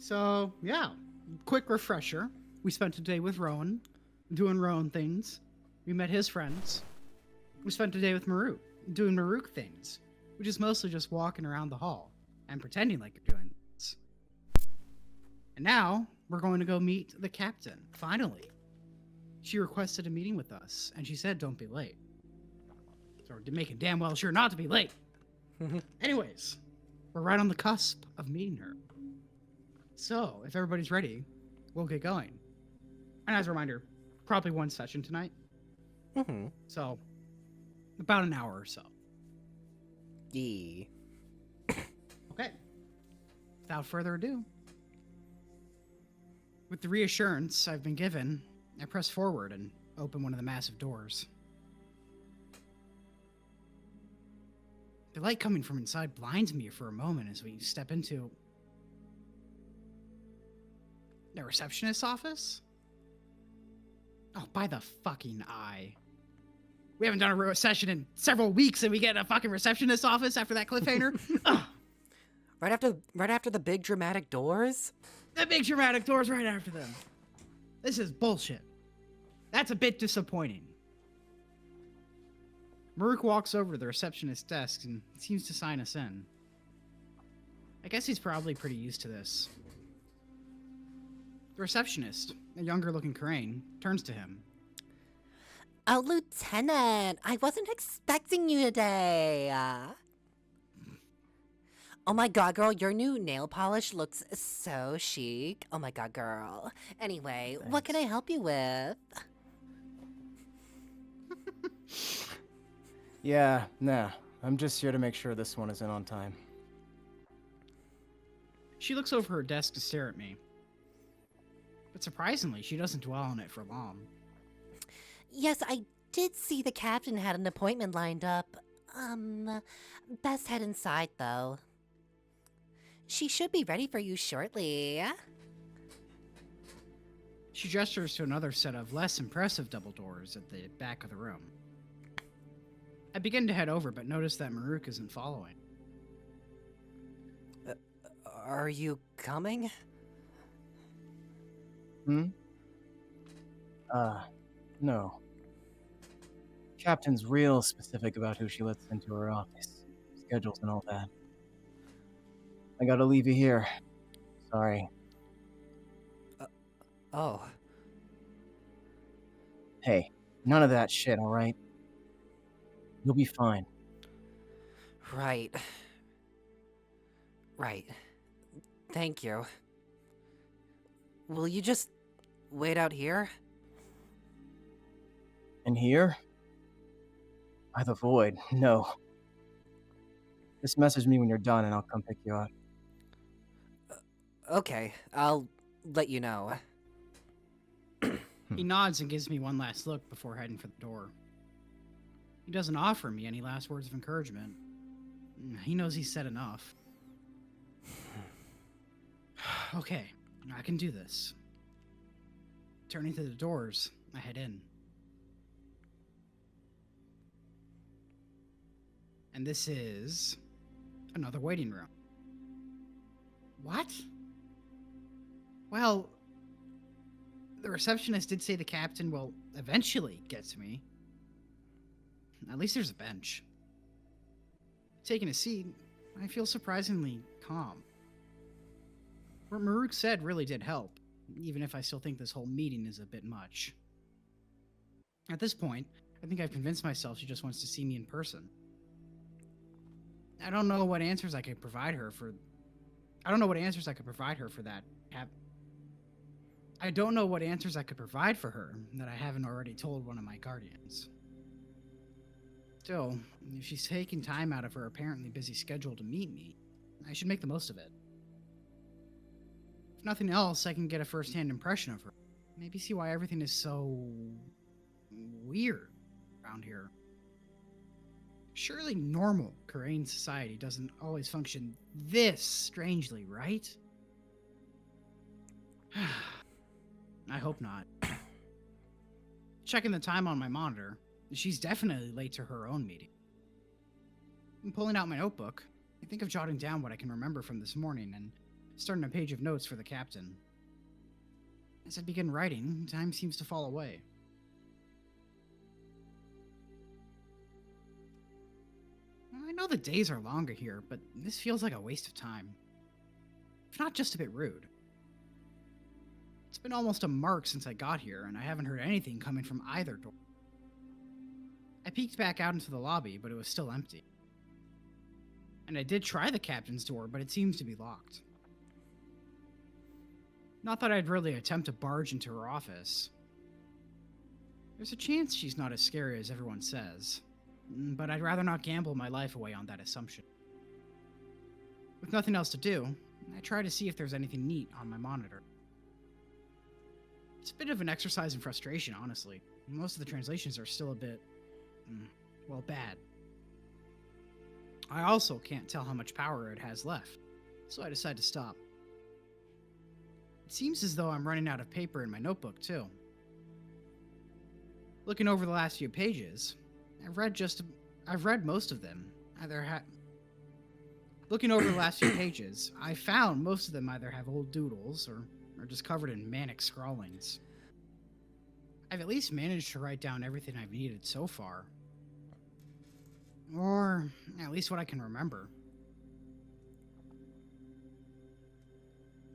So, yeah, quick refresher. We spent a day with Rowan, doing Rowan things. We met his friends. We spent a day with Marruk, doing Marruk things, which is mostly just walking around the hall and pretending like you're doing things. And now, we're going to go meet the captain, finally. She requested a meeting with us, and she said don't be late. So we're making damn well sure not to be late. Anyways, we're right on the cusp of meeting her. So, if everybody's ready, we'll get going. And as a reminder, probably one session tonight. Mm-hmm. So, about an hour or so. Yeah. Okay. Without further ado, with the reassurance I've been given, I press forward and open one of the massive doors. The light coming from inside blinds me for a moment as we step into the receptionist's office? Oh, by the fucking eye. We haven't done a session in several weeks and we get a fucking receptionist's office after that cliffhanger? Ugh. Right after the big dramatic doors? The big dramatic doors right after them. This is bullshit. That's a bit disappointing. Marruk walks over to the receptionist's desk and seems to sign us in. I guess he's probably pretty used to this. The receptionist, a younger-looking Crane, turns to him. Oh, Lieutenant, I wasn't expecting you today. Oh my god, girl, your new nail polish looks so chic. Oh my god, girl. Anyway, what can I help you with? Yeah, nah. I'm just here to make sure this one is in on time. She looks over her desk to stare at me. But surprisingly, she doesn't dwell on it for long. Yes, I did see the captain had an appointment lined up. Best head inside, though. She should be ready for you shortly. She gestures to another set of less impressive double doors at the back of the room. I begin to head over, but notice that Marruk isn't following. Are you coming? No. Captain's real specific about who she lets into her office. Schedules and all that. I gotta leave you here. Sorry. Oh. Hey, none of that shit, alright? You'll be fine. Right. Right. Thank you. Will you just wait out here? In here? By the void, no. Just message me when you're done and I'll come pick you up. Okay, I'll let you know. He nods and gives me one last look before heading for the door. He doesn't offer me any last words of encouragement. He knows he's said enough. Okay, I can do this. Turning to the doors, I head in. And this is another waiting room. What? Well, the receptionist did say the captain will eventually get to me. At least there's a bench. Taking a seat, I feel surprisingly calm. What Marruk said really did help, even if I still think this whole meeting is a bit much. At this point, I think I've convinced myself she just wants to see me in person. I don't know what answers I could provide her for that. I don't know what answers I could provide for her that I haven't already told one of my guardians. Still, if she's taking time out of her apparently busy schedule to meet me, I should make the most of it. If nothing else, I can get a first-hand impression of her. Maybe see why everything is so weird around here. Surely normal Korean society doesn't always function this strangely, right? I hope not. Checking the time on my monitor, she's definitely late to her own meeting. I'm pulling out my notebook. I think of jotting down what I can remember from this morning and starting a page of notes for the captain. As I begin writing, time seems to fall away. I know the days are longer here, but this feels like a waste of time. If not just a bit rude. It's been almost a mark since I got here, and I haven't heard anything coming from either door. I peeked back out into the lobby, but it was still empty. And I did try the captain's door, but it seems to be locked. Not that I'd really attempt to barge into her office. There's a chance she's not as scary as everyone says, but I'd rather not gamble my life away on that assumption. With nothing else to do, I try to see if there's anything neat on my monitor. It's a bit of an exercise in frustration, honestly. Most of the translations are still a bit, well, bad. I also can't tell how much power it has left, so I decide to stop. It seems as though I'm running out of paper in my notebook, too. Looking over the last few pages, I've read most of them. Looking over the last few pages, I found most of them either have old doodles or are just covered in manic scrawlings. I've at least managed to write down everything I've needed so far. Or at least what I can remember.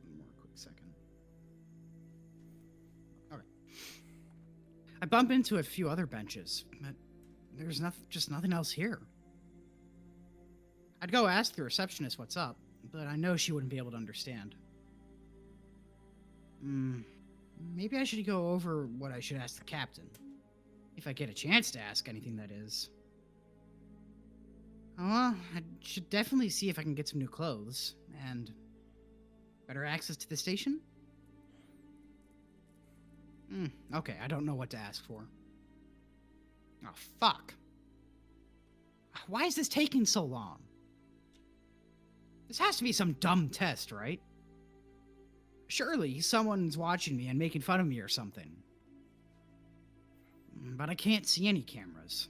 One more quick second. Okay. I bump into a few other benches, but there's just nothing else here. I'd go ask the receptionist what's up, but I know she wouldn't be able to understand. Maybe I should go over what I should ask the captain. If I get a chance to ask anything, that is. Well, I should definitely see if I can get some new clothes, and better access to the station? Okay, I don't know what to ask for. Oh, fuck. Why is this taking so long? This has to be some dumb test, right? Surely someone's watching me and making fun of me or something. But I can't see any cameras.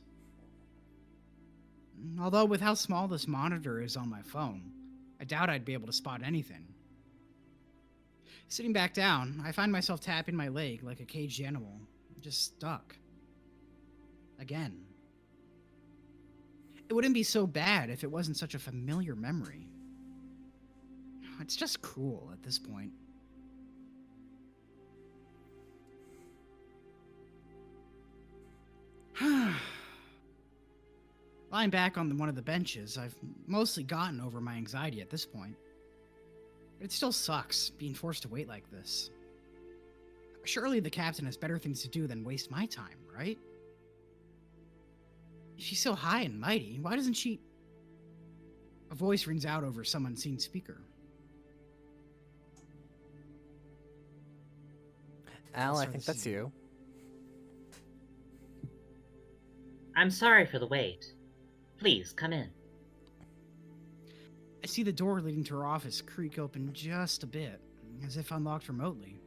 Although with how small this monitor is on my phone, I doubt I'd be able to spot anything. Sitting back down, I find myself tapping my leg like a caged animal, just stuck. Again. It wouldn't be so bad if it wasn't such a familiar memory. It's just cruel at this point. Lying back on one of the benches, I've mostly gotten over my anxiety at this point. But it still sucks being forced to wait like this. Surely the captain has better things to do than waste my time, right? If she's so high and mighty, why doesn't she... A voice rings out over some unseen speaker. Al, I think that's you. I'm sorry for the wait. Please, come in. I see the door leading to her office creak open just a bit, as if unlocked remotely.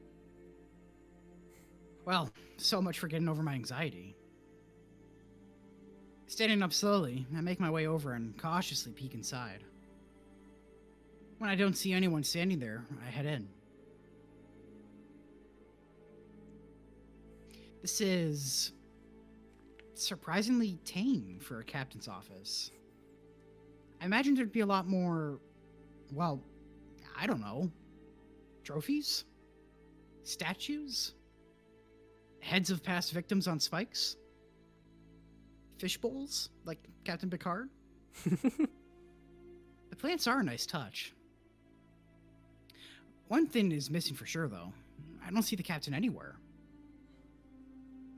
Well, so much for getting over my anxiety. Standing up slowly, I make my way over and cautiously peek inside. When I don't see anyone standing there, I head in. This is surprisingly tame for a captain's office. I imagined there'd be a lot more, well, I don't know, trophies? Statues? Heads of past victims on spikes? Fish bowls, like Captain Picard? The plants are a nice touch. One thing is missing for sure, though. I don't see the captain anywhere.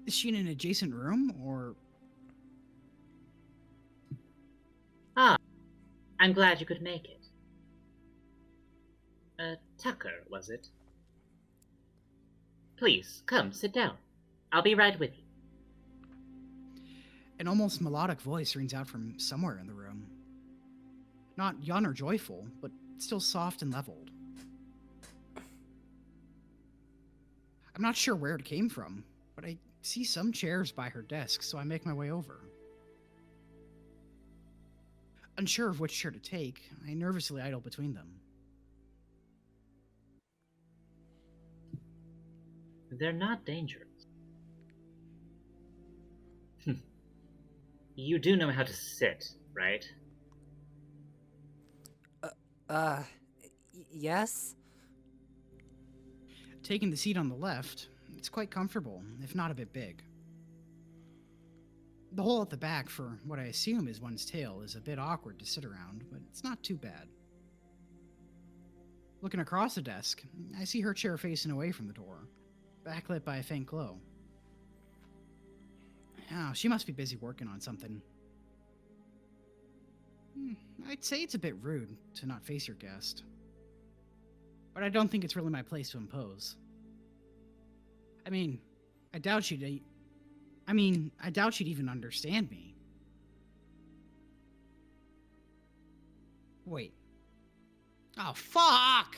Is she in an adjacent room, or... Ah, I'm glad you could make it. Tucker, was it? Please, come, sit down. I'll be right with you. An almost melodic voice rings out from somewhere in the room. Not young or joyful, but still soft and leveled. I'm not sure where it came from, but I see some chairs by her desk, so I make my way over. Unsure of which chair to take, I nervously idle between them. They're not dangerous. You do know how to sit, right? Yes? Taking the seat on the left, it's quite comfortable, if not a bit big. The hole at the back for what I assume is one's tail is a bit awkward to sit around, but it's not too bad. Looking across the desk, I see her chair facing away from the door, backlit by a faint glow. Oh, she must be busy working on something. I'd say it's a bit rude to not face your guest. But I don't think it's really my place to impose. I doubt she'd even understand me. Wait. Oh, fuck!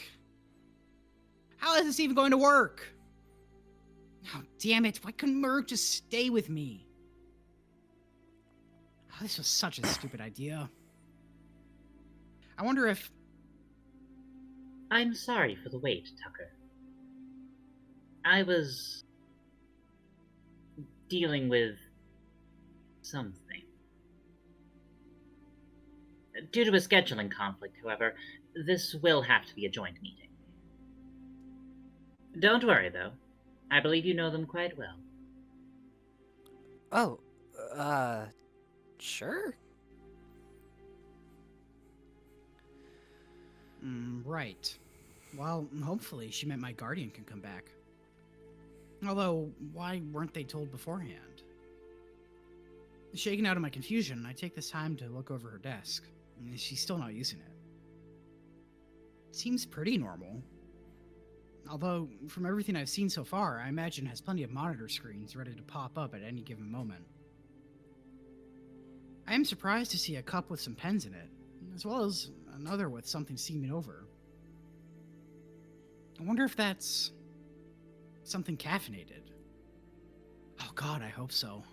How is this even going to work? Oh, damn it. Why couldn't Marruk just stay with me? Oh, this was such a stupid idea. I wonder if... I'm sorry for the wait, Tucker. I was dealing with something. Due to a scheduling conflict, however, this will have to be a joint meeting. Don't worry, though. I believe you know them quite well. Oh, sure. Right. Well, hopefully she meant my guardian can come back. Although, why weren't they told beforehand? Shaken out of my confusion, I take this time to look over her desk. She's still not using it. Seems pretty normal. Although, from everything I've seen so far, I imagine it has plenty of monitor screens ready to pop up at any given moment. I am surprised to see a cup with some pens in it, as well as another with something steaming over. I wonder if that's something caffeinated. Oh god, I hope so.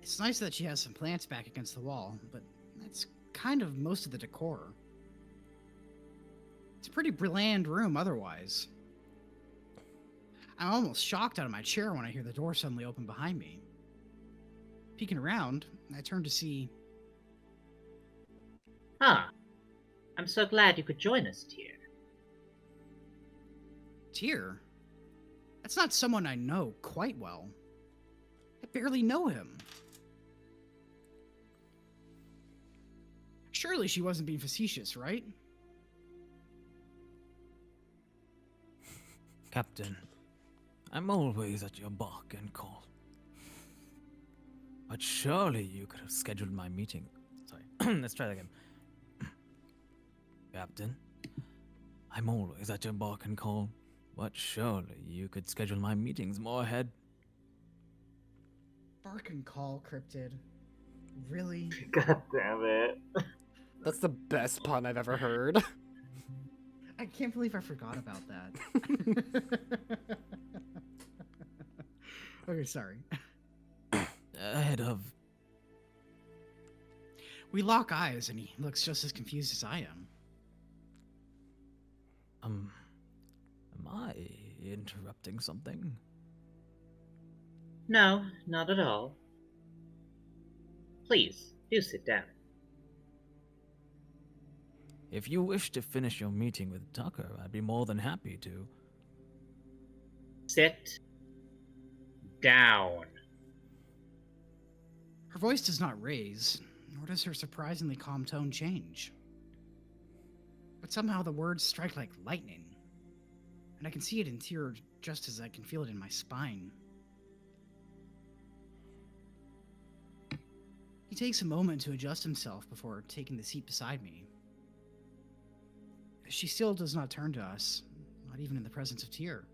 It's nice that she has some plants back against the wall, but that's kind of most of the decor. It's a pretty bland room otherwise. I'm almost shocked out of my chair when I hear the door suddenly open behind me. Peeking around, I turn to see... Ah, I'm so glad you could join us, Tiar. Tiar? That's not someone I know quite well. I barely know him. Surely she wasn't being facetious, right? Captain, I'm always at your beck and call. But surely you could have scheduled my meeting. Sorry, let's try that again. Captain, I'm always at your beck and call. But surely you could schedule my meetings more ahead. Bark and call, Cryptid. Really? God damn it. That's the best pun I've ever heard. I can't believe I forgot about that. Okay, sorry. Ahead of... We lock eyes and he looks just as confused as I am. Am I interrupting something? No, not at all. Please, do sit down. If you wish to finish your meeting with Tucker, I'd be more than happy to. Sit down. Her voice does not raise, nor does her surprisingly calm tone change. But somehow the words strike like lightning, and I can see it in Tiar just as I can feel it in my spine. He takes a moment to adjust himself before taking the seat beside me. She still does not turn to us, not even in the presence of Tiar.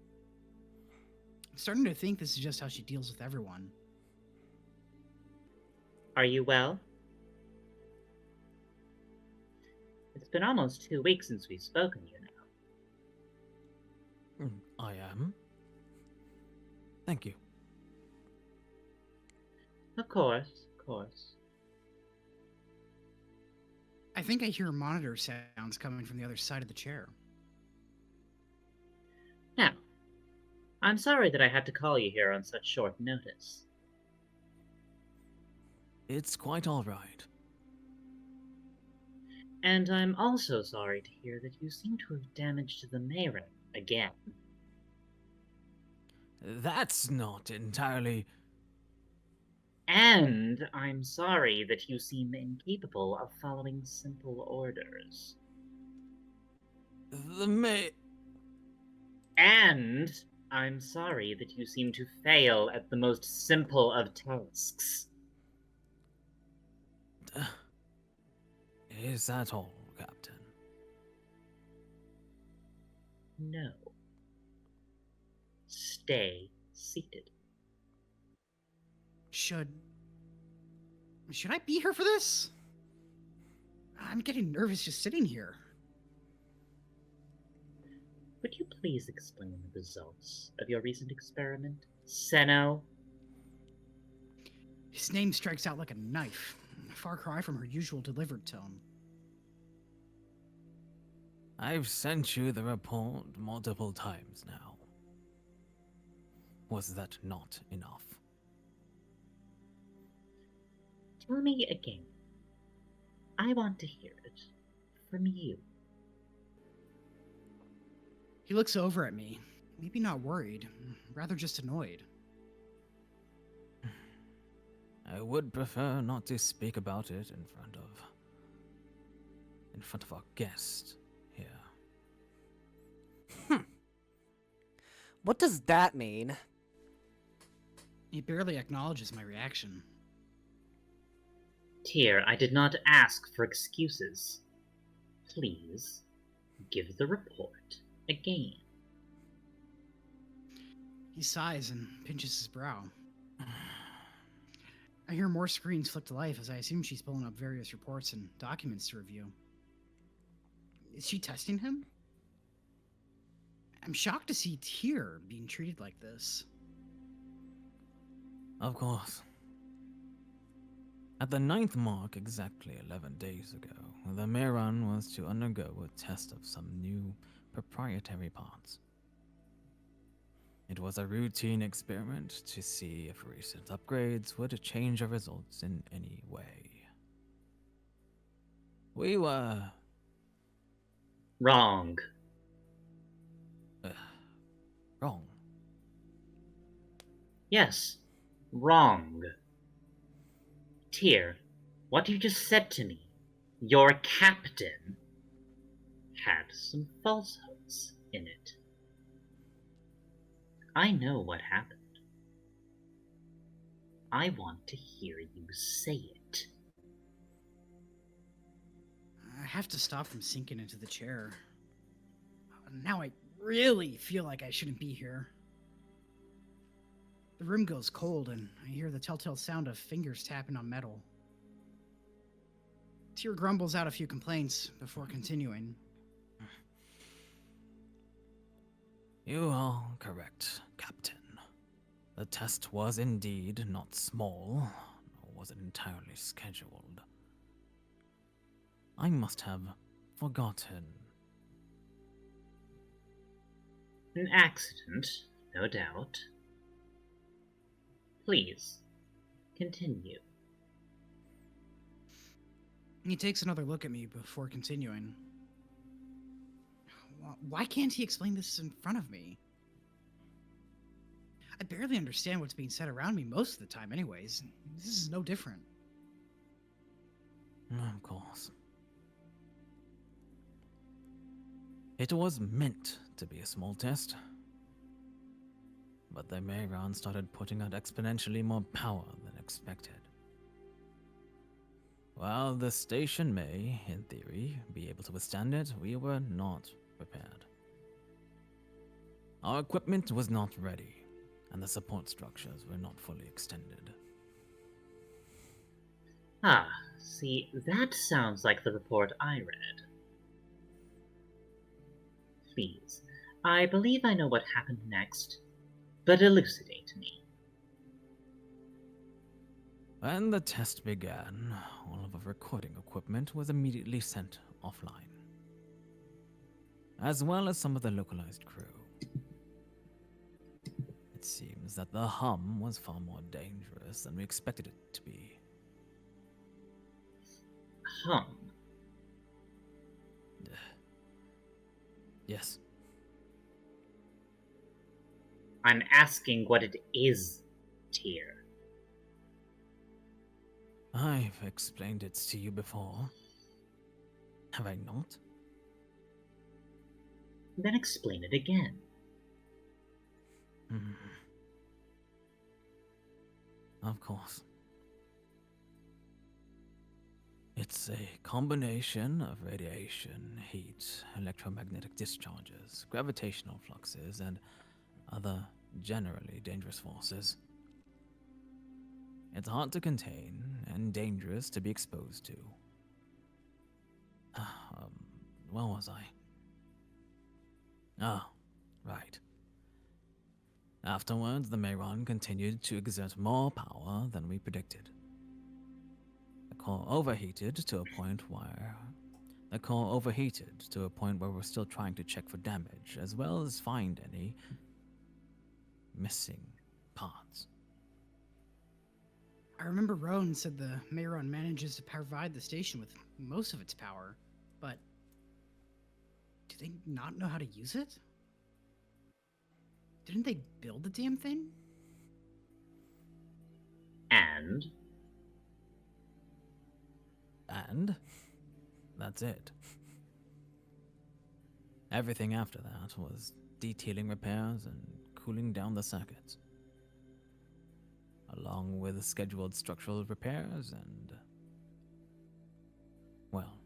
I'm starting to think this is just how she deals with everyone. Are you well? It's been almost 2 weeks since we've spoken, you know. I am. Thank you. Of course, of course. I think I hear monitor sounds coming from the other side of the chair. Now, I'm sorry that I had to call you here on such short notice. It's quite all right. And I'm also sorry to hear that you seem to have damaged the Marruk again. That's not entirely... And I'm sorry that you seem incapable of following simple orders. And I'm sorry that you seem to fail at the most simple of tasks. Is that all, Captain? No. Stay seated. Should I be here for this? I'm getting nervous just sitting here. Would you please explain the results of your recent experiment, Seno? His name strikes out like a knife, a far cry from her usual delivered tone. I've sent you the report multiple times now. Was that not enough? Tell me again. I want to hear it from you. He looks over at me, maybe not worried, rather just annoyed. I would prefer not to speak about it in front of our guest here. What does that mean? He barely acknowledges my reaction. Tiar, I did not ask for excuses. Please, give the report again. He sighs and pinches his brow. I hear more screens flick to life as I assume she's pulling up various reports and documents to review. Is she testing him? I'm shocked to see Tiar being treated like this. Of course. At the 9th mark, exactly 11 days ago, the Meron was to undergo a test of some new proprietary parts. It was a routine experiment to see if recent upgrades would change our results in any way. We were... Wrong. wrong. Yes, wrong. Tiar, what you just said to me, your captain, had some falsehoods in it. I know what happened. I want to hear you say it. I have to stop from sinking into the chair. Now I really feel like I shouldn't be here. The room goes cold, and I hear the telltale sound of fingers tapping on metal. Tiar grumbles out a few complaints before continuing. You are correct, Captain. The test was indeed not small, nor was it entirely scheduled. I must have forgotten. An accident, no doubt. Please, continue. He takes another look at me before continuing. Why can't he explain this in front of me? I barely understand what's being said around me most of the time anyways. This is no different. Of course. It was meant to be a small test. But the Mehran started putting out exponentially more power than expected. While the station may, in theory, be able to withstand it, we were not prepared. Our equipment was not ready, and the support structures were not fully extended. Ah, see, that sounds like the report I read. Please, I believe I know what happened next, but elucidate me. When the test began, all of our recording equipment was immediately sent offline, as well as some of the localized crew. seems that the hum was far more dangerous than we expected it to be. Hum. Yes, I'm asking what it is, Tiar. I've explained it to you before. Have I not? Then explain it again. Hmm. Of course. It's a combination of radiation, heat, electromagnetic discharges, gravitational fluxes, and other generally dangerous forces. It's hard to contain and dangerous to be exposed to. Where was I? Ah, right. Afterwards, the Mayron continued to exert more power than we predicted. The core overheated to a point where we're still trying to check for damage, as well as find any missing parts. I remember Roan said the Mayron manages to provide the station with most of its power, but do they not know how to use it? Didn't they build the damn thing? And And that's it. Everything after that was detailing repairs and cooling down the circuits, along with scheduled structural repairs and, well,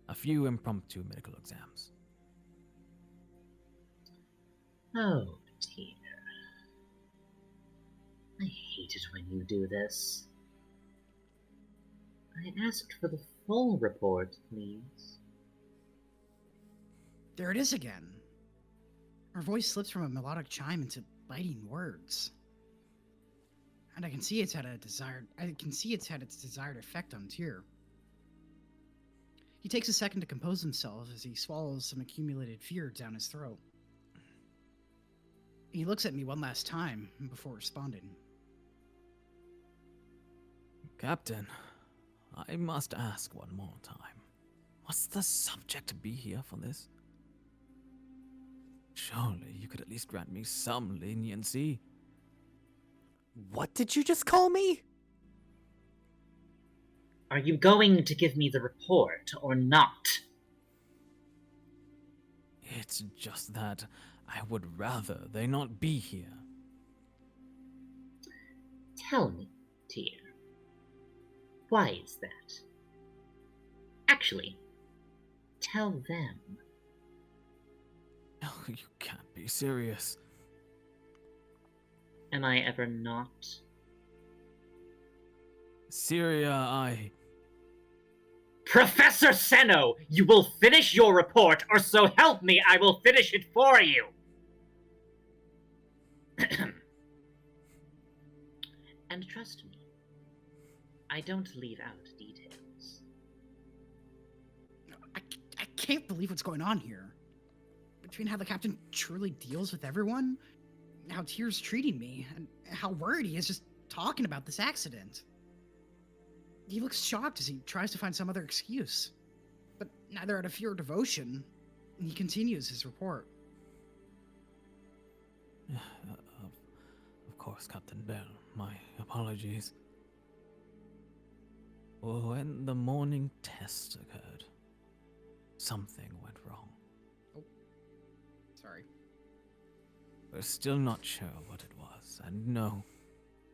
a few impromptu medical exams. oh, Tiar. I hate it when you do this. I asked for the full report, please. There it is again. Her voice slips from a melodic chime into biting words. And I can see it's had its desired effect on Tiar. He takes a second to compose himself as he swallows some accumulated fear down his throat. He looks at me one last time before responding. Captain, I must ask one more time. Must the subject be here for this? Surely you could at least grant me some leniency. What did you just call me? Are you going to give me the report or not? It's just that I would rather they not be here. Tell me, Tiar. Why is that? Actually, tell them. Oh, you can't be serious. Am I ever not? Syria, Professor Seno, you will finish your report, or so help me, I will finish it for you! And trust me, I don't leave out details. I can't believe what's going on here. Between how the captain truly deals with everyone, how Tier's treating me, and how worried he is just talking about this accident. He looks shocked as he tries to find some other excuse. But neither out of fear or devotion, he continues his report. of course, Captain Behl. My apologies. When the morning test occurred, something went wrong. Sorry. We're still not sure what it was, and no,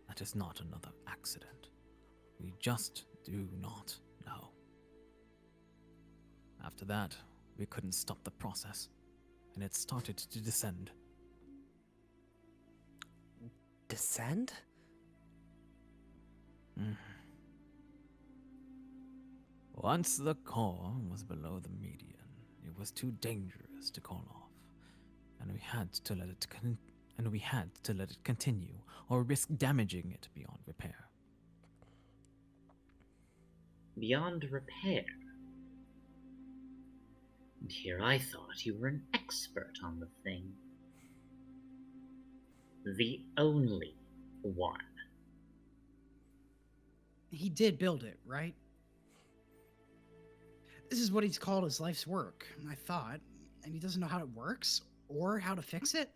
that is not another accident. We just do not know. After that, we couldn't stop the process, and it started to descend. Descend? Once the core was below the median, it was too dangerous to call off, and we had to let it continue, or risk damaging it beyond repair. Beyond repair? And here I thought you were an expert on the thing. The only one. He did build it, right? This is what he's called his life's work, I thought, and he doesn't know how it works or how to fix it?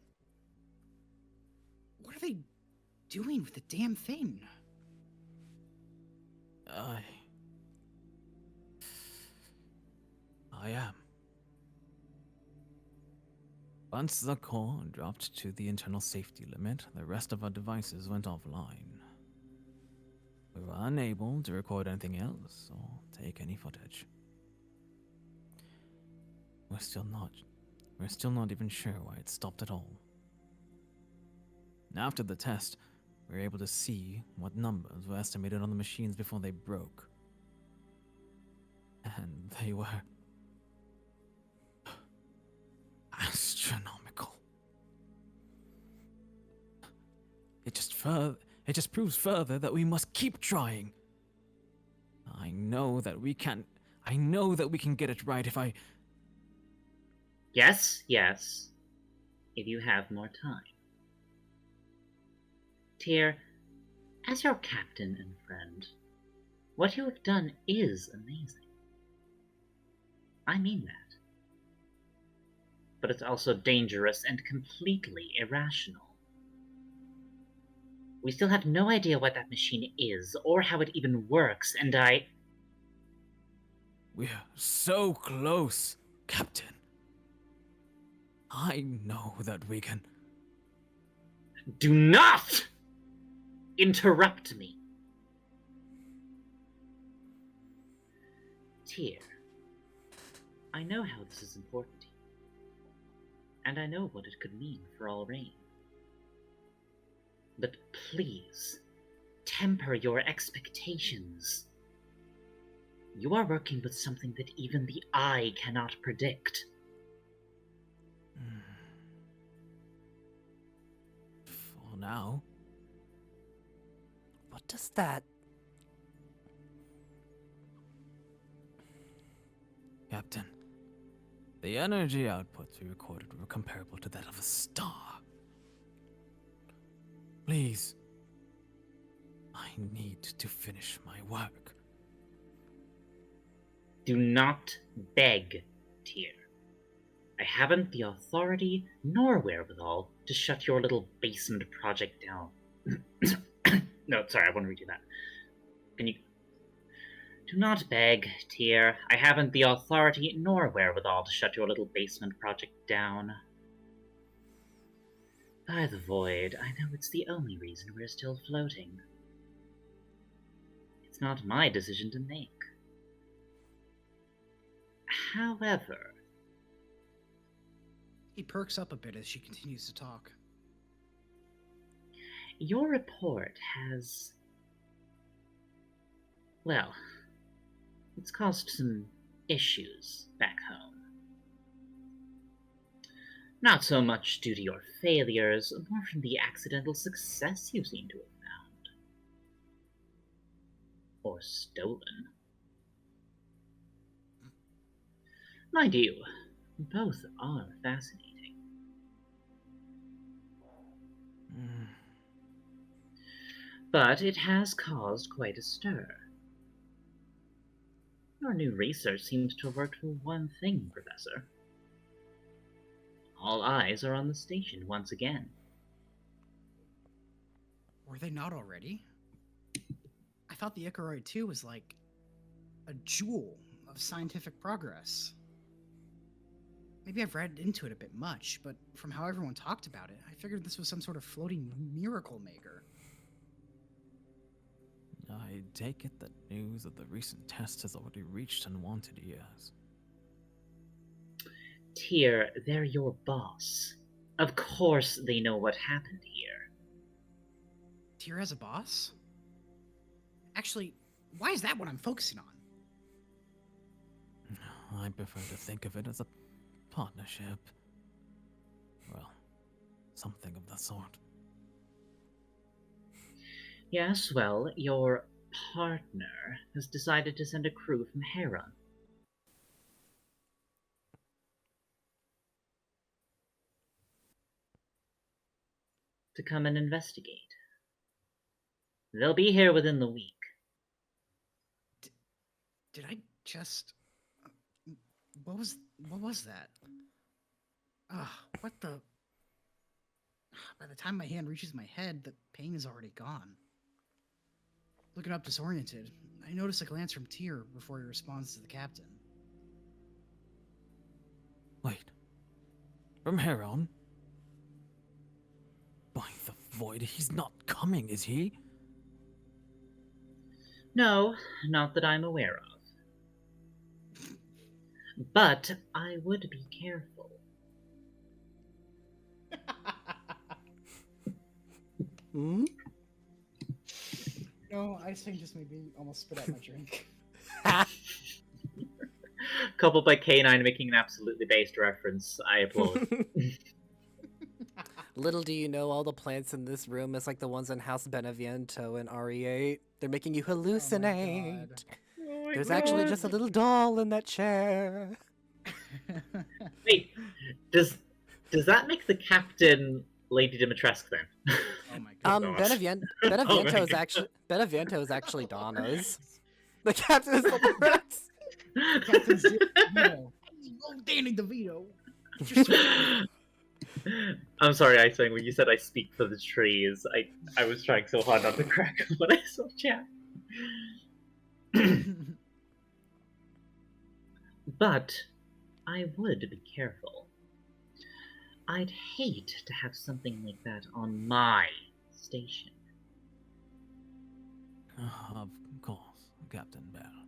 What are they doing with the damn thing? I am. Once the core dropped to the internal safety limit, the rest of our devices went offline. We were unable to record anything else or take any footage. We're still not even sure why it stopped at all. After the test, we were able to see what numbers were estimated on the machines before they broke. And they were astronomical. It just proves further that we must keep trying. I know that we can get it right if I... Yes, if you have more time. Tiar, as your captain and friend, what you have done is amazing. I mean that. But it's also dangerous and completely irrational. We still have no idea what that machine is, or how it even works, and We're so close, Captain. I know that we can... Do not interrupt me! Tiar, I know how this is important to you, and I know what it could mean for all Rain. But please, temper your expectations. You are working with something that even the eye cannot predict. For now. What does that... Captain, the energy outputs we recorded were comparable to that of a star. Please, I need to finish my work. Do not beg, Tiar. I haven't the authority nor wherewithal to shut your little basement project down. No, sorry, I want to redo that. Can you... Do not beg, Tiar. I haven't the authority nor wherewithal to shut your little basement project down. By the void, I know it's the only reason we're still floating. It's not my decision to make. However... He perks up a bit as she continues to talk. Your report has... well, it's caused some issues back home. Not so much due to your failures, more from the accidental success you seem to have found. Or stolen. Mind you, both are fascinating. But it has caused quite a stir. Your new research seems to have worked for one thing, Professor. All eyes are on the station once again. Were they not already? I thought the Icaroid 2 was like a jewel of scientific progress. Maybe I've read into it a bit much, but from how everyone talked about it, I figured this was some sort of floating miracle maker. I take it that news of the recent test has already reached unwanted ears. Tiar, they're your boss. Of course they know what happened here. Tiar has a boss? Actually, why is that what I'm focusing on? I prefer to think of it as a partnership. Well, something of the sort. Yes, well, your partner has decided to send a crew from Heron. to come and investigate. They'll be here within the week. Did I just? What was that? What the? By the time my hand reaches my head, the pain is already gone. Looking up disoriented, I notice a glance from Tiar before he responds to the captain. Wait. From here on? By the void, he's not coming, is he? No, not that I'm aware of. But I would be careful. Hmm? No, icing just made me almost spit out my drink. Coupled by K9 making an absolutely based reference, I applaud. Little do you know, all the plants in this room is like the ones in House Beneviento and RE8. They're making you hallucinate. Oh my There's actually God. just a little doll in that chair. Wait, does that make the captain Lady Dimitrescu then? Oh my god. God. Beneviento my is God. actually Donna's. The captain is the Rex. Captain's DeVito. Oh, Danny DeVito. I'm sorry, Icing, when you said I speak for the trees, I was trying so hard not to crack up when I saw chat. But I would be careful. I'd hate to have something like that on my station. Of course, Captain Behl.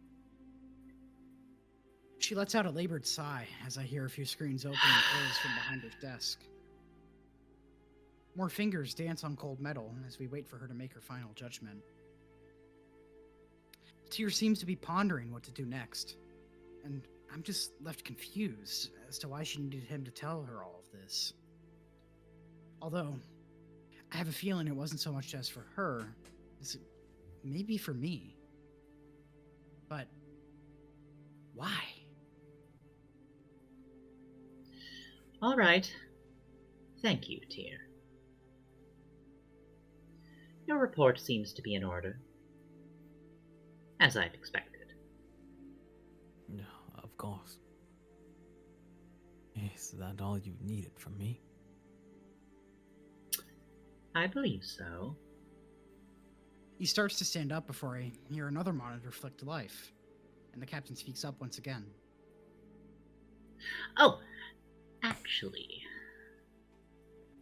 She lets out a labored sigh as I hear a few screens open and close from behind her desk. More fingers dance on cold metal as we wait for her to make her final judgment. Tiar seems to be pondering what to do next, and I'm just left confused as to why she needed him to tell her all of this. Although, I have a feeling it wasn't so much just for her as it maybe for me. But why? All right. Thank you, Tiar. Your report seems to be in order. As I'd expected. No, of course. Is that all you needed from me? I believe so. He starts to stand up before I hear another monitor flick to life, and the captain speaks up once again. Oh, actually,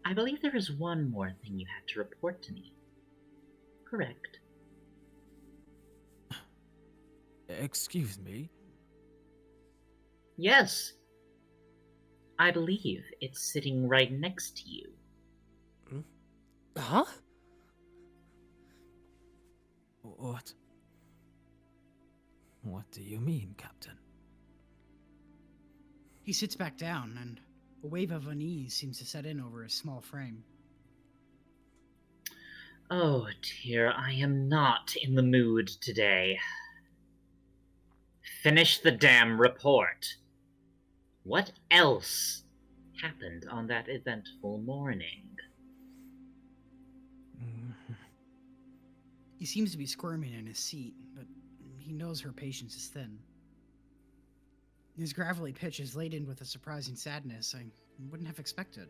I believe there is one more thing you had to report to me. Correct. Excuse me? Yes. I believe it's sitting right next to you. Huh? What? What do you mean, Captain? He sits back down, and a wave of unease seems to set in over his small frame. Oh dear, I am not in the mood today. Finish the damn report. What else happened on that eventful morning? He seems to be squirming in his seat, but he knows her patience is thin. His gravelly pitch is laden with a surprising sadness I wouldn't have expected.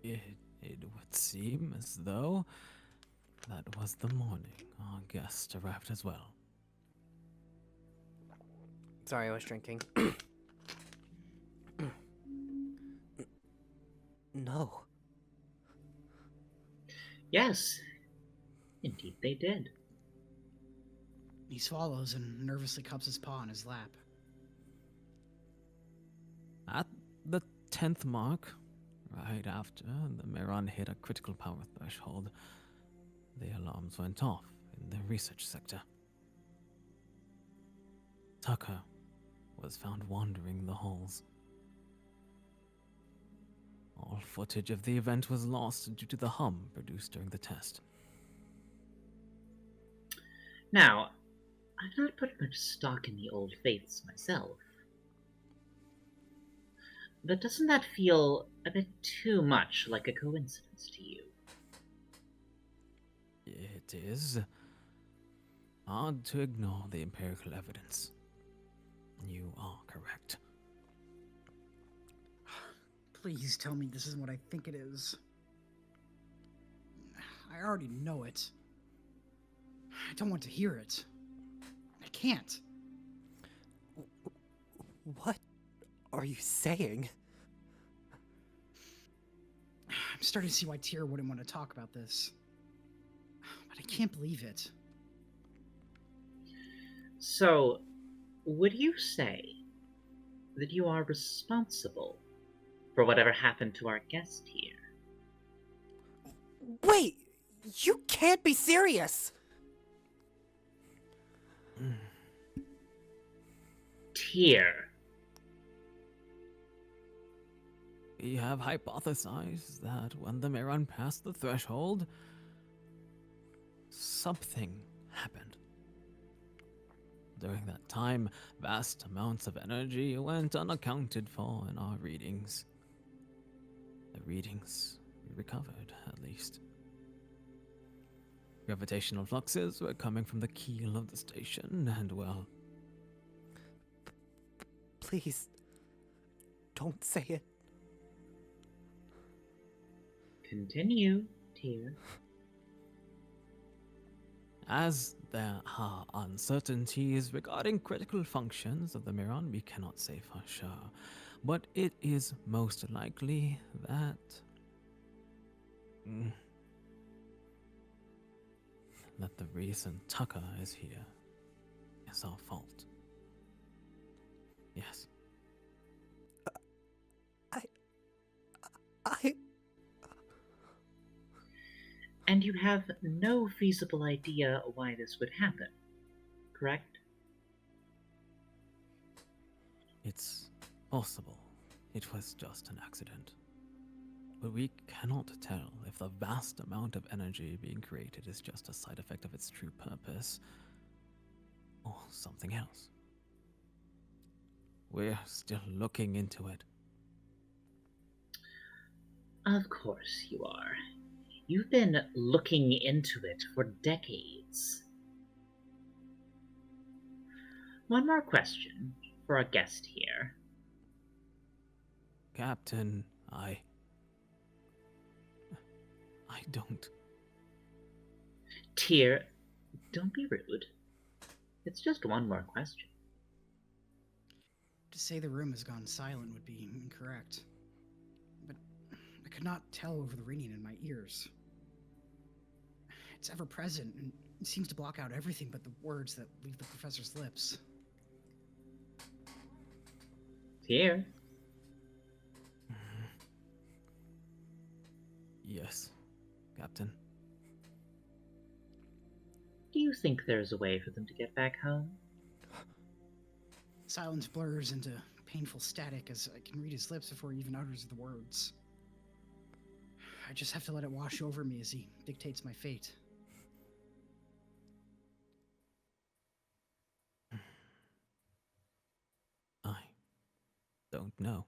It would seem as though that was the morning our guest arrived as well. Sorry, I was drinking. No. Yes, indeed they did. He swallows and nervously cups his paw in his lap. At the 10th mark, right after the Meron hit a critical power threshold, the alarms went off in the research sector. Tucker was found wandering the halls. All footage of the event was lost due to the hum produced during the test. Now, I've not put much stock in the old faiths myself. But doesn't that feel a bit too much like a coincidence to you? It is hard to ignore the empirical evidence. You are correct. Please tell me this isn't what I think it is. I already know it. I don't want to hear it. I can't. What are you saying? I'm starting to see why Tiar wouldn't want to talk about this. But I can't believe it. So, would you say that you are responsible for whatever happened to our guest here? Wait! You can't be serious! Tiar. We have hypothesized that when the Miran passed the threshold, something happened. During that time, vast amounts of energy went unaccounted for in our readings. The readings we recovered, at least. Gravitational fluxes were coming from the keel of the station, and well, Please, don't say it. Continue, Tiar. as there are uncertainties regarding critical functions of the Miran, we cannot say for sure. But it is most likely that that the reason Tucker is here is our fault. Yes. I... And you have no feasible idea why this would happen, correct? It's possible it was just an accident. But we cannot tell if the vast amount of energy being created is just a side effect of its true purpose or something else. We're still looking into it. Of course you are. You've been looking into it for decades. One more question for our guest here. Captain, I don't. Tiar, don't be rude. It's just one more question. To say the room has gone silent would be incorrect. But I could not tell over the ringing in my ears. It's ever present and it seems to block out everything but the words that leave the professor's lips. Tiar, Yes, Captain. do you think there's a way for them to get back home? Silence blurs into painful static as I can read his lips before he even utters the words. I just have to let it wash over me as he dictates my fate. I don't know.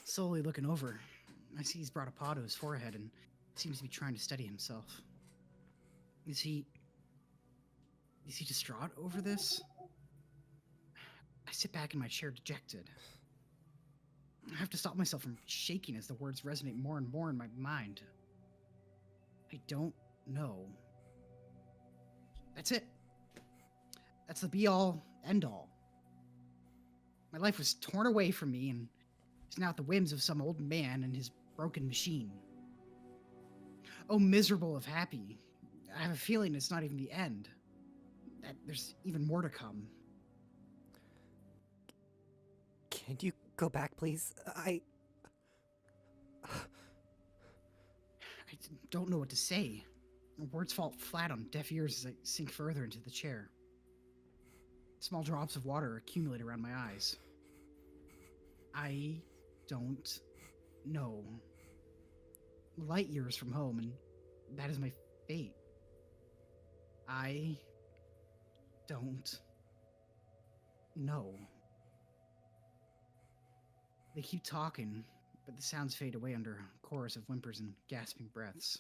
Slowly looking over, I see he's brought a paw to his forehead and seems to be trying to steady himself. Is he distraught over this? I sit back in my chair dejected. I have to stop myself from shaking as the words resonate more and more in my mind. I don't know. That's it. That's the be-all, end-all. My life was torn away from me and is now at the whims of some old man and his broken machine. Oh, miserable if happy. I have a feeling it's not even the end. That there's even more to come. Can you go back, please? I don't know what to say. Words fall flat on deaf ears as I sink further into the chair. Small drops of water accumulate around my eyes. I don't know. Light years from home, and that is my fate. I don't No. They keep talking, but the sounds fade away under a chorus of whimpers and gasping breaths.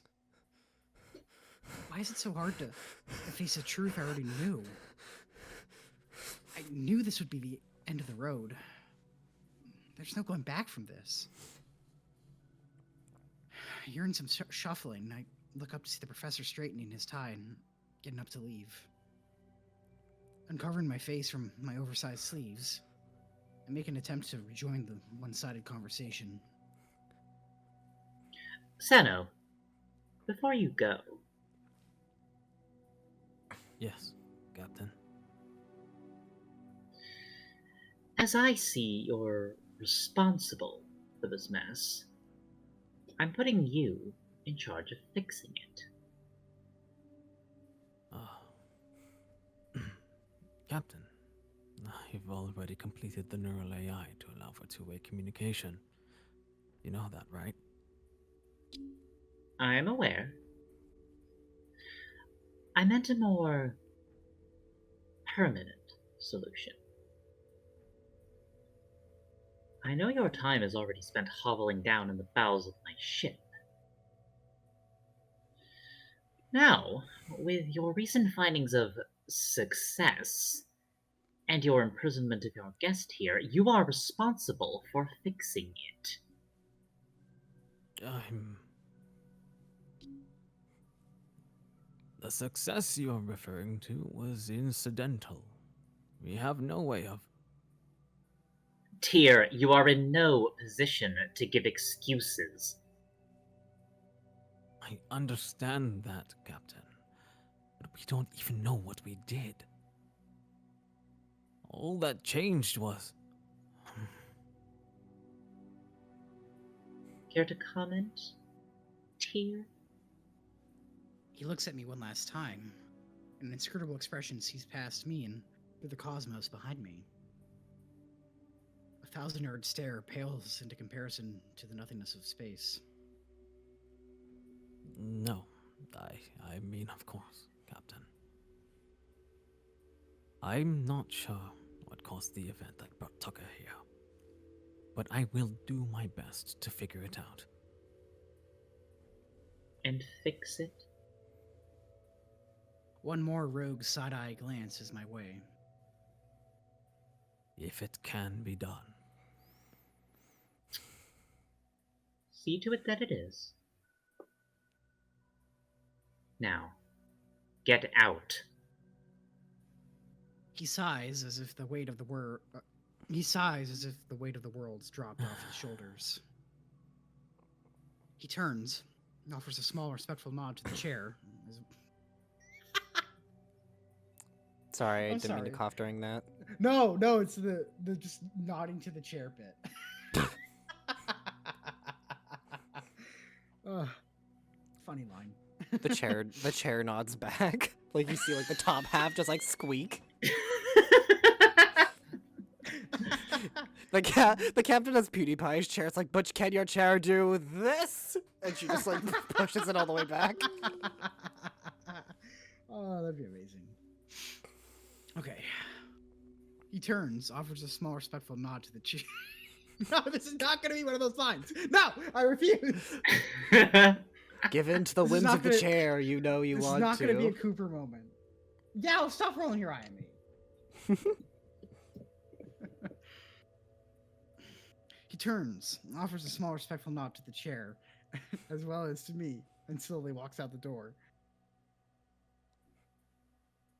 Why is it so hard to face a truth I already knew? I knew this would be the end of the road. There's no going back from this. Hearing some shuffling, I look up to see the professor straightening his tie and getting up to leave. Uncovering my face from my oversized sleeves, I make an attempt to rejoin the one-sided conversation. Sano, before you go, Yes, Captain. as I see you're responsible for this mess, I'm putting you in charge of fixing it. Captain, you've already completed the neural AI to allow for two-way communication. You know that, right? I'm aware. I meant a more permanent solution. I know your time is already spent hoveling down in the bowels of my ship. Now, with your recent findings of success and your imprisonment of your guest here, you are responsible for fixing it. The success you're referring to was incidental. We have no way of... Tiar, you are in no position to give excuses. I understand that, Captain. But we don't even know what we did. All that changed was... Care to comment, Tiar? He looks at me one last time, and an inscrutable expression sees past me and through the cosmos behind me. A 1,000-yard stare pales into comparison to the nothingness of space. No, I mean, of course, Captain. I'm not sure what caused the event that brought Tucker here, but I will do my best to figure it out. And fix it? One more rogue side-eye glance is my way. If it can be done. See to it that it is. Now, get out. He sighs as if the weight of the world's dropped off his shoulders. He turns and offers a small, respectful nod to the chair. Sorry, I I'm didn't mean to sorry. cough during that. No, it's the just nodding to the chair bit. Funny line. The chair nods back. Like you see like the top half just like squeak. The captain has PewDiePie's chair. It's like, but can your chair do this? And she just like pushes it all the way back. Oh, that'd be amazing. Okay. He turns, offers a small, respectful nod to the chair. No, this is not going to be one of those lines. No, I refuse. Give in to the This is whims not of the gonna- chair. You know you This is want not to. going to be a Cooper moment. Yeah, well, stop rolling your eye at me. He turns, offers a small, respectful nod to the chair, as well as to me, and slowly walks out the door.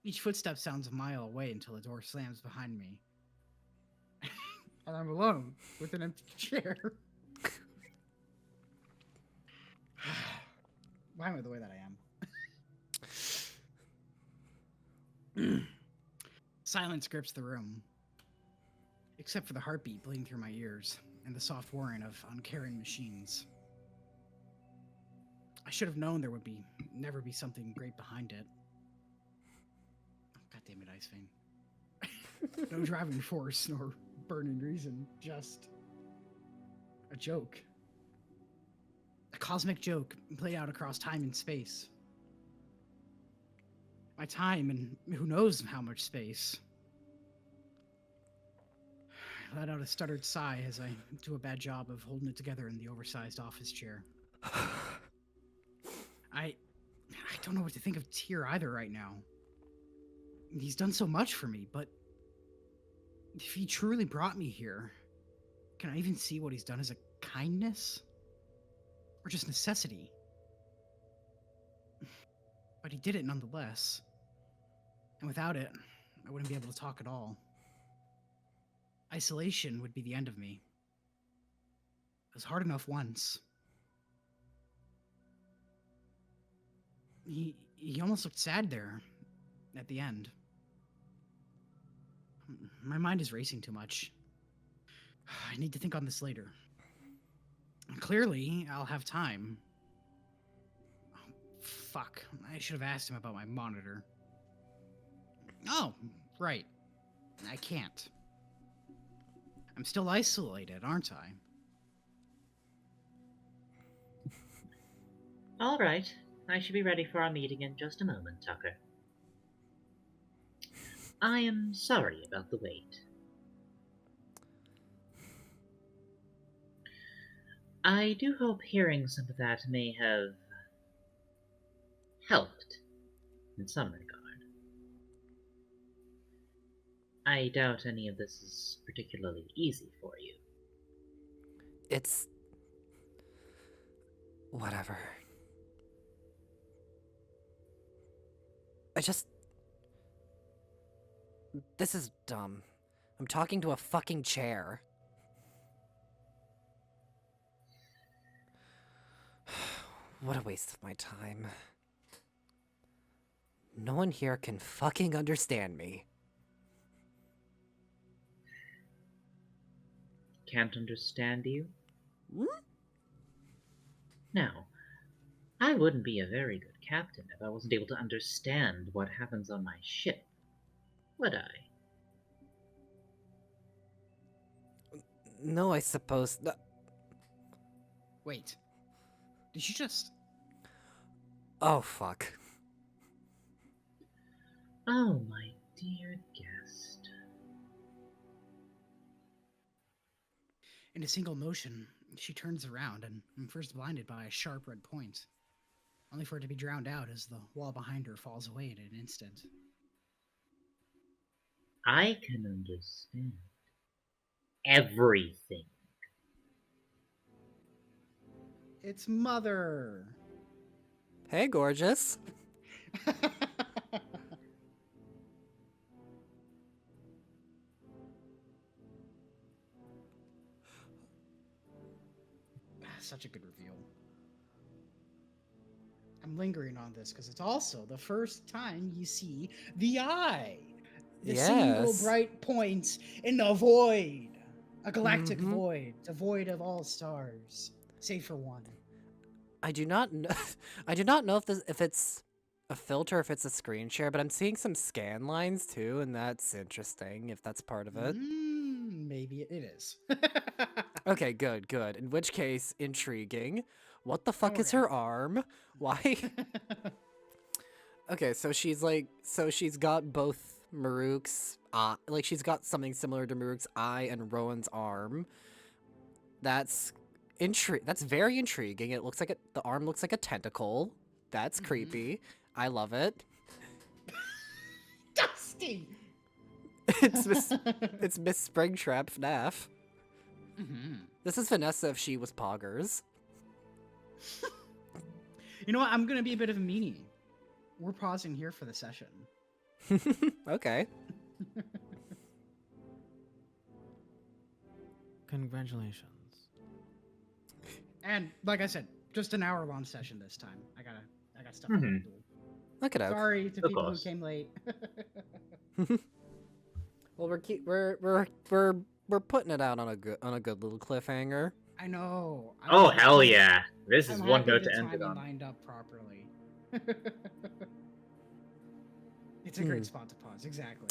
Each footstep sounds a mile away until the door slams behind me. And I'm alone with an empty chair. Why am I the way that I am? Silence grips the room, except for the heartbeat bleeding through my ears and the soft whirring of uncaring machines. I should have known there would never be something great behind it. God damn it, Ice Fang. No driving force nor burning reason, just a joke. A cosmic joke played out across time and space. My time and who knows how much space. let out a stuttered sigh as I do a bad job of holding it together in the oversized office chair. I don't know what to think of Tiar either right now. He's done so much for me, but if he truly brought me here, can I even see what he's done as a kindness? Or just necessity? But he did it nonetheless. And without it, I wouldn't be able to talk at all. Isolation would be the end of me. It was hard enough once. He almost looked sad there at the end. My mind is racing too much. I need to think on this later. Clearly, I'll have time. Oh, fuck. I should have asked him about my monitor. Oh, right. I can't. I'm still isolated, aren't I? All right. I should be ready for our meeting in just a moment, Tucker. I am sorry about the wait. I do hope hearing some of that may have helped in some regard. I doubt any of this is particularly easy for you. It's... whatever. This is dumb. I'm talking to a fucking chair. What a waste of my time. No one here can fucking understand me. Can't understand you? Hmm? Now, I wouldn't be a very good captain if I wasn't able to understand what happens on my ship, would I? No, I suppose... Wait. Did you just... Oh, fuck. Oh, my dear guest. In a single motion, she turns around and I'm first blinded by a sharp red point, only for it to be drowned out as the wall behind her falls away in an instant. I can understand everything. It's Mother! Hey, gorgeous. Such a good reveal. I'm lingering on this because it's also the first time you see the eye. The single Yes. bright point in the void. A galactic Mhm. void, devoid of all stars, save for one. I do not know. I do not know if it's a filter, if it's a screen share, but I'm seeing some scan lines too, and that's interesting. If that's part of it. Maybe it is. Okay, good, good. In which case, intriguing. What the fuck Oh, is yeah. her arm? Why? Okay, so she's got both Marruk's like she's got something similar to Marruk's eye and Rowan's arm. That's very intriguing. It looks like the arm looks like a tentacle. That's creepy. I love it. Dusty! it's Miss Springtrap FNAF. Mm-hmm. This is Vanessa if she was Poggers. You know what? I'm going to be a bit of a meanie. We're pausing here for the session. Okay. Congratulations. And like I said, just an hour-long session this time. I got stuff to do. Look it out. Sorry to Of people who course. came late. Well, we're putting it out on a good little cliffhanger. I know. Oh, hell yeah. This is I'm one happy note the to end it timing on. lined up properly. It's a great spot to pause. Exactly.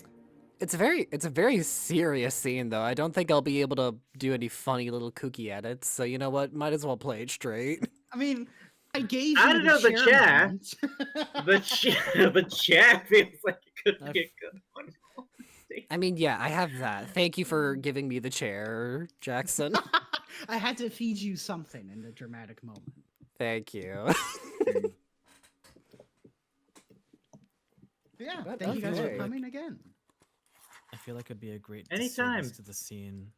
It's a very serious scene though. I don't think I'll be able to do any funny little kooky edits. So you know what? Might as well play it straight. I mean, I gave I you don't know the chair chair. moment. The chair feels like it could be a good one. see. I mean, yeah, I have that. Thank you for giving me the chair, Jackson. I had to feed you something in the dramatic moment. Thank you. Yeah, But thank you guys for okay. coming again. I feel like it'd be a great Anytime. disservice to the scene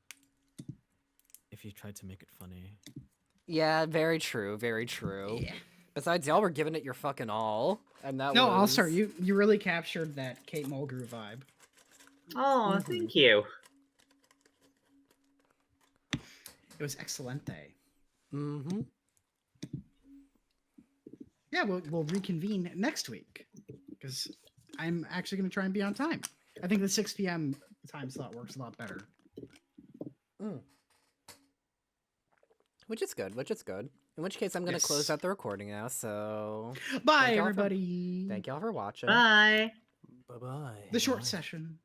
if you tried to make it funny. Yeah, very true, very true. Yeah. Besides, y'all were giving it your fucking all, and that No, was... I'll start. You really captured that Kate Mulgrew vibe. Oh, Mhm. thank you. It was excelente. Mm-hmm. Yeah, we'll reconvene next week because I'm actually going to try and be on time. I think the 6 p.m. time slot works a lot better. Which is good, which is good. In which case, I'm going to close Yes. out the recording now, so... Bye, Thank y'all for- everybody. Thank y'all for watching. Bye. Bye bye. The short session.